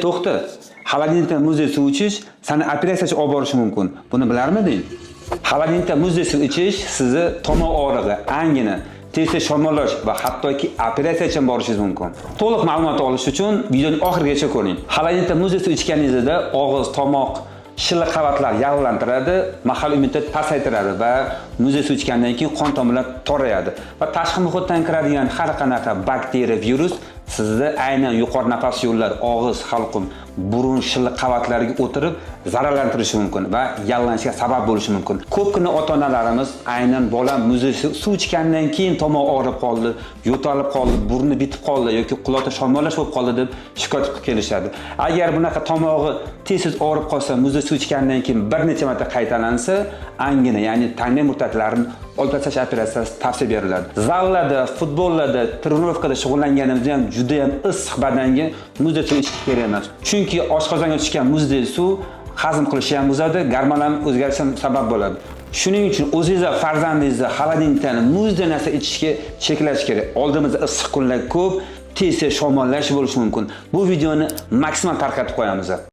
To'xta. Xolodilnikdan muzday suv ichish seni operatsiyaga olib borishi mumkin. Buni bilarmiding? Xolodilnikdan muzday suv ichish sizni tomoq og'rig'i, angina, tezda shamollash va hattoki operatsiyaga borishingiz mumkin. To'liq ma'lumot olish uchun videoni oxirigacha ko'ring. Xolodilnikdan muzday suv ichganingizda og'iz, tomoq, shilliq qavatlar yallantiradi, mahal immunitet pasaytiradi va muzday suv ichgandan keyin qon tomirlar torayadi va tashqi muhitdan kiradigan har qanaqa bakteriya, virus sizni aynan yuqori nafas yo'llari, og'iz, halqum, burun, shilliq qavatlariga o'tirib zararlantirishi mumkin va yallanishga sabab bo'lishi mumkin. Ko'pgina ota-onalarimiz aynan bolam muzday suv ichgandan keyin tomoq og'rib qoldi, yo'talib qoldi, burni bitib qoldi yoki quloqda shamollash bo'lib qoldi deb shikoyat qilib kelishadi. Agar bunaqa tomog'i tez og'rib qolsa, muzday suv ichgandan keyin bir necha marta qaytalansa, angina, ya'ni tana murtatlarini olib tashlash operatsiyasi tavsiya beriladi. Zallarda, futbollarda, trenirovkada shug'ullanganimizda ham juda ham issiq badanga muzday suv ichish kerak emas. Chunki oshqozonga tushgan muzday suv hazm qilishni ham buzadi, gormonal o'zgarishga sabab bo'ladi. Shuning uchun o'zingiz va farzandingizni xolodilnikdan muzday narsa ichishga cheklash kerak. Oldimizda issiq kunlar ko'p, tez shamollash bo'lishi mumkin. Bu videoni maksimal tarqatib qo'yamiz.